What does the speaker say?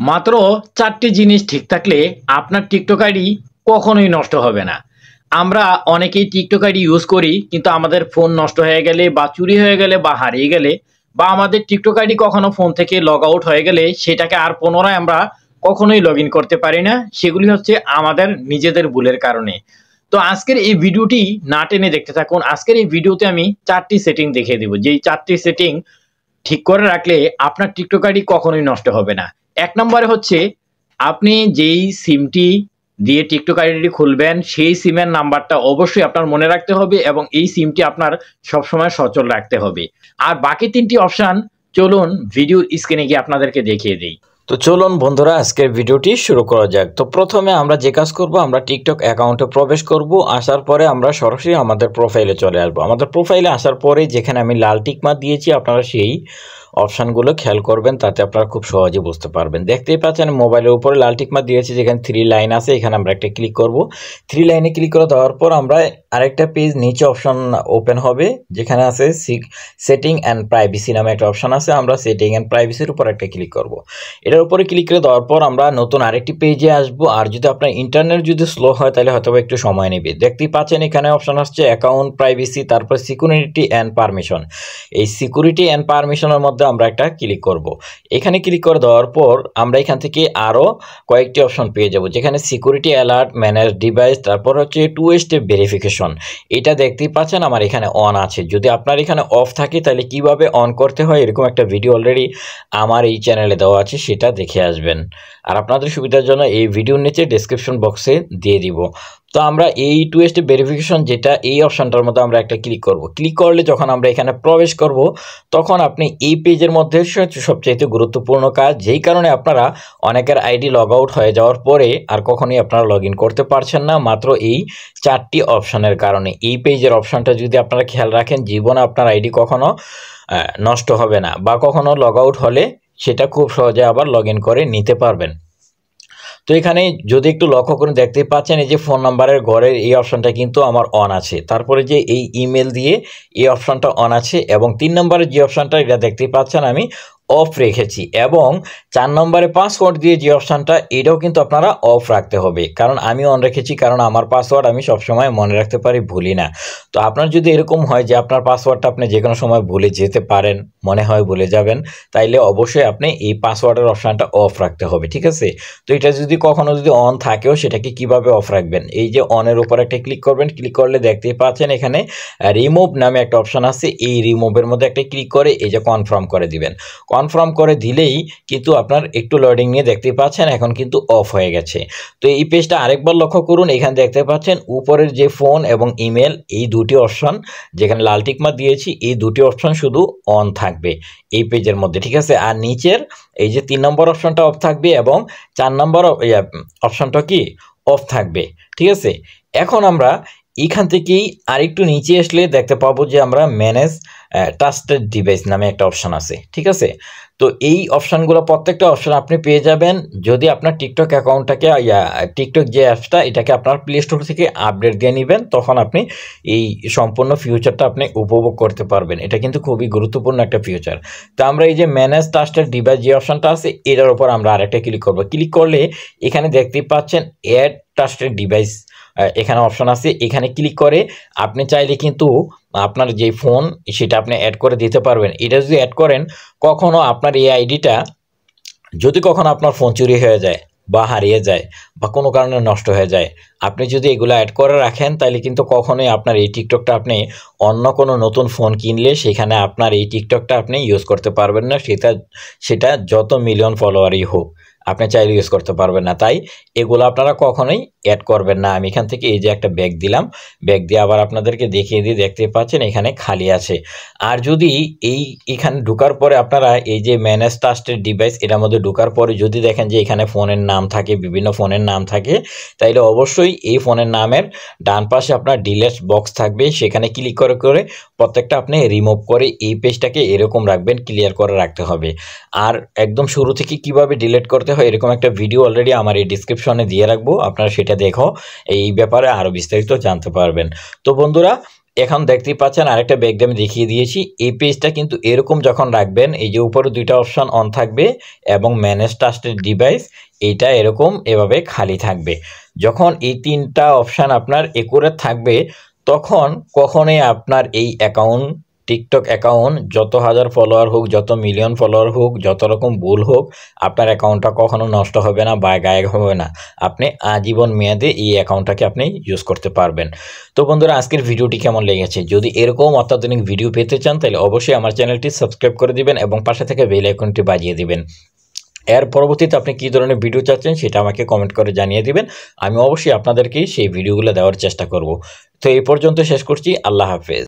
মাত্র ৪টি জিনিস ঠিক থাকলে আপনার টিকটক আইডি কখনোই নষ্ট হবে না। আমরা অনেকেই টিকটক আইডি ইউজ করি, কিন্তু আমাদের ফোন নষ্ট হয়ে গেলে বা চুরি হয়ে গেলে বা হারিয়ে গেলে বা আমাদের টিকটক আইডি কখনো ফোন থেকে লগ আউট হয়ে গেলে সেটাকে আর পুনরায় আমরা কখনোই লগ ইন করতে পারি না। সেগুলি হচ্ছে আমাদের নিজেদের ভুলের কারণে। তো আজকের এই ভিডিওটি না টেনে দেখতে থাকুন। আজকের এই ভিডিওতে আমি ৪টি সেটিং দেখিয়ে দিব, যেই ৪টি সেটিং ঠিক করে রাখলে আপনার টিকটক আইডি কখনোই নষ্ট হবে না। ১ নম্বরে হচ্ছে, আপনি যেই সিমটি দিয়ে টিকটক আইডিটি খুলবেন সেই সিমের নাম্বারটা অবশ্যই আপনার মনে রাখতে হবে এবং এই সিমটি আপনার সবসময় সচল রাখতে হবে। আর বাকি ৩টি অপশন চলুন ভিডিওর স্ক্রিনে গিয়ে আপনাদেরকে দেখিয়ে দিই। তো চলুন বন্ধুরা, আজকের ভিডিওটি শুরু করা যাক। তো প্রথমে আমরা যে কাজ করব, আমরা টিকটক অ্যাকাউন্টে প্রবেশ করব। আসার পরে আমরা সরাসরি আমাদের প্রোফাইলে চলে আসব। আমাদের প্রোফাইলে আসার পরে যেখানে আমি লাল টিক মার্ক দিয়েছি, আপনারা সেই অপশানগুলো খেয়াল করবেন, তাতে আপনারা খুব সহজে বুঝতে পারবেন। দেখতেই পাচ্ছেন মোবাইলের উপরে লাল টিক মার্ক দিয়েছি, যেখানে 3 লাইন আছে, এখানে আমরা একটা ক্লিক করব। 3 লাইনে ক্লিক করে দেওয়ার পর আমরা আরেকটা পেজ নিচে অপশন ওপেন হবে, যেখানে আছে সেটিং অ্যান্ড প্রাইভেসি নামে একটা অপশন আছে। আমরা সেটিং অ্যান্ড প্রাইভেসির উপর একটা ক্লিক করব। এটার উপরে ক্লিক করে দেওয়ার পর আমরা নতুন আরেকটি পেজে আসব। আর যদি আপনার ইন্টারনেট যদি স্লো হয় তাহলে হয়তো একটু সময় নেবে। দেখতেই পাচ্ছেন এখানে অপশন আসছে অ্যাকাউন্ট প্রাইভেসি, তারপর সিকিউরিটি অ্যান্ড পারমিশন। এই সিকিউরিটি অ্যান্ড পারমিশনের মধ্যে আমরা একটা ক্লিক করব। এখানে ক্লিক করে দেওয়ার পর আমরা এখান থেকে আরও কয়েকটি অপশন পেয়ে যাব, যেখানে সিকিউরিটি অ্যালার্ট, ম্যানেজ ডিভাইস, তারপর হচ্ছে 2 স্টেপ ভেরিফিকেশন। এটা দেখতেই পাচ্ছেন আমার এখানে অন আছে। যদি আপনার এখানে অফ থাকে তাহলে কিভাবে অন করতে হয় এরকম একটা ভিডিও অলরেডি আমার এই চ্যানেলে দেওয়া আছে, সেটা দেখে আসবেন। আর আপনাদের সুবিধার জন্য এই ভিডিওর নিচে ডেসক্রিপশন বক্সে দিয়ে দিব। তো আমরা এই 2 স্টেপ ভেরিফিকেশন, যেটা এই অপশনটার মধ্যে আমরা একটা ক্লিক করব। ক্লিক করলে যখন আমরা এখানে প্রবেশ করব, তখন আপনি এই পেজের মধ্যে সবচাইতে গুরুত্বপূর্ণ কাজ, যেই কারণে আপনারা অনেকের আইডি লগ আউট হয়ে যাওয়ার পরে আর কখনোই আপনারা লগ ইন করতে পারছেন না, মাত্র এই 4টি অপশনের কারণে। এই পেজের অপশনটা যদি আপনারা খেয়াল রাখেন, জীবনে আপনার আইডি কখনো নষ্ট হবে না, বা কখনো লগ আউট হলে সেটা খুব সহজে আবার লগ ইন করে নিতে পারবেন। তো এখানে যদি একটু লক্ষ্য করে দেখতে পাচ্ছেন, এই যে ফোন নাম্বারের ঘরের এই অপশনটা কিন্তু আমার অন আছে। তারপরে যে এই ইমেল দিয়ে এই অপশনটা অন আছে, এবং 3 নম্বরের যে অপশনটা এটা দেখতে পাচ্ছেন আমি অফ রেখেছি, এবং 4 নম্বরে পাসওয়ার্ড দিয়ে যে অপশানটা, এটাও কিন্তু আপনারা অফ রাখতে হবে। কারণ আমি অন রেখেছি, কারণ আমার পাসওয়ার্ড আমি সবসময় মনে রাখতে পারি, ভুলি না। তো আপনার যদি এরকম হয় যে আপনার পাসওয়ার্ডটা আপনি যে কোনো সময় ভুলে যেতে পারেন, মনে হয় ভুলে যাবেন, তাইলে অবশ্যই আপনি এই পাসওয়ার্ডের অপশানটা অফ রাখতে হবে, ঠিক আছে? তো এটা যদি কখনো যদি অন থাকেও, সেটাকে কিভাবে অফ রাখবেন, এই যে অনের উপর একটা ক্লিক করবেন। ক্লিক করলে দেখতেই পাচ্ছেন এখানে রিমুভ নামে একটা অপশান আছে। এই রিমুভের মধ্যে একটা ক্লিক করে এই যে কনফার্ম করে দিবেন। কনফার্ম করে দিলেই কিন্তু আপনার একটু লোডিং নিয়ে দেখতে পাচ্ছেন এখন কিন্তু অফ হয়ে গেছে। তো এই পেজটা আরেকবার লক্ষ্য করুন, এখানে দেখতে পাচ্ছেন উপরের যে ফোন এবং ইমেল, এই দুটি অপশন যেখানে লাল টিক মার্ক দিয়েছি, এই দুটি অপশন শুধু অন থাকবে এই পেজের মধ্যে, ঠিক আছে? আর নিচের এই যে 3 নম্বর অপশনটা অফ থাকবে, এবং 4 নম্বর অপশনটা কি অফ থাকবে, ঠিক আছে? এখন আমরা এখান থেকেই আরেকটু নিচে আসলে দেখতে পাবো যে আমরা ম্যানেজ ট্রাস্টেড ডিভাইস নামে একটা অপশন আছে, ঠিক আছে? তো এই অপশানগুলো, প্রত্যেকটা অপশান আপনি পেয়ে যাবেন যদি আপনার টিকটক অ্যাকাউন্টটাকে টিকটক যে অ্যাপসটা, এটাকে আপনার প্লে স্টোর থেকে আপডেট দিয়ে নেবেন, তখন আপনি এই সম্পূর্ণ ফিউচারটা আপনি উপভোগ করতে পারবেন। এটা কিন্তু খুবই গুরুত্বপূর্ণ একটা ফিউচার। তো আমরা এই যে ম্যানেজ ট্রাস্টেড ডিভাইস যে অপশানটা আছে, এটার উপর আমরা আরেকটা ক্লিক করব। ক্লিক করলে এখানে দেখতেই পাচ্ছেন অ্যাড ট্রাস্টেড ডিভাইস এখানে অপশন আছে। এখানে ক্লিক করে আপনি চাইলে কিন্তু আপনার যে ফোন সেটা আপনি অ্যাড করে দিতে পারবেন। এটা যদি অ্যাড করেন, কখনো আপনার এই আইডিটা যদি কখনো আপনার ফোন চুরি হয়ে যায় বা হারিয়ে যায় বা কোনো কারণে নষ্ট হয়ে যায়, আপনি যদি এগুলো অ্যাড করে রাখেন, তাহলে কিন্তু কখনোই আপনার এই টিকটকটা আপনি অন্য কোনো নতুন ফোন কিনলে সেখানে আপনার এই টিকটকটা আপনি ইউজ করতে পারবেন না। সেটা যত মিলিয়ন ফলোয়ারই হোক, আপনি চাইলে ইউজ করতে পারবেন না। তাই এগুলো আপনারা কখনোই অ্যাড করবেন না। আমি এখান থেকে এই যে একটা ব্যাগ দিলাম, ব্যাগ দিয়ে আবার আপনাদেরকে দেখিয়ে দিয়ে দেখতে পাচ্ছেন এখানে খালি আছে। আর যদি এখানে ঢোকার পরে আপনারা এই যে ম্যানেজ ট্রাস্টেড ডিভাইস, এটার মধ্যে ঢোকার পরে যদি দেখেন যে এখানে ফোনের নাম থাকে, বিভিন্ন ফোনের নাম থাকে, তাইলে অবশ্যই এই ফোনের নামের ডান পাশে আপনার ডিলেট বক্স থাকবে, সেখানে ক্লিক করে করে প্রত্যেকটা আপনি রিমুভ করে এই পেজটাকে এরকম রাখবেন, ক্লিয়ার করে রাখতে হবে। আর একদম শুরু থেকে কিভাবে ডিলিট করতে হয় এরকম একটা ভিডিও অলরেডি আমার এই ডিসক্রিপশনে দিয়ে রাখবো, আপনারা সেটা দেখো এই ব্যাপারে আরও বিস্তারিত জানতে পারবেন। তো বন্ধুরা, এখন দেখতেই পাচ্ছেন আরেকটা ব্যাকগ্রাউন্ড আমি দেখিয়ে দিয়েছি। এই পেজটা কিন্তু এরকম যখন রাখবেন, এই যে উপরে দুইটা অপশন অন থাকবে এবং ম্যানেজ ট্রাস্টেড ডিভাইস, এইটা এরকম এভাবে খালি থাকবে। যখন এই তিনটা অপশন আপনার একুরেট থাকবে তখন কখনোই আপনার এই অ্যাকাউন্ট, টিকটক অ্যাকাউন্ট যত হাজার ফলোয়ার হোক, যত মিলিয়ন ফলোয়ার হোক, যত রকম ভুল হোক, আপনার অ্যাকাউন্টটা কখনো নষ্ট হবে না বা গায়েব হবে না। আপনি আজীবন মেয়াদে এই অ্যাকাউন্টটাকে আপনি ইউজ করতে পারবেন। তো বন্ধুরা, আজকের ভিডিওটি কেমন লেগেছে? যদি এরকম অত্যাধুনিক ভিডিও পেতে চান তাহলে অবশ্যই আমার চ্যানেলটি সাবস্ক্রাইব করে দিবেন এবং পাশে থেকে বেল আইকনটি বাজিয়ে দিবেন। এর পরবর্তীতে আপনি কী ধরনের ভিডিও চাচ্ছেন সেটা আমাকে কমেন্ট করে জানিয়ে দিবেন। আমি অবশ্যই আপনাদেরকেই সেই ভিডিওগুলো দেওয়ার চেষ্টা করব। তো এই পর্যন্ত শেষ করছি। আল্লাহ হাফেজ।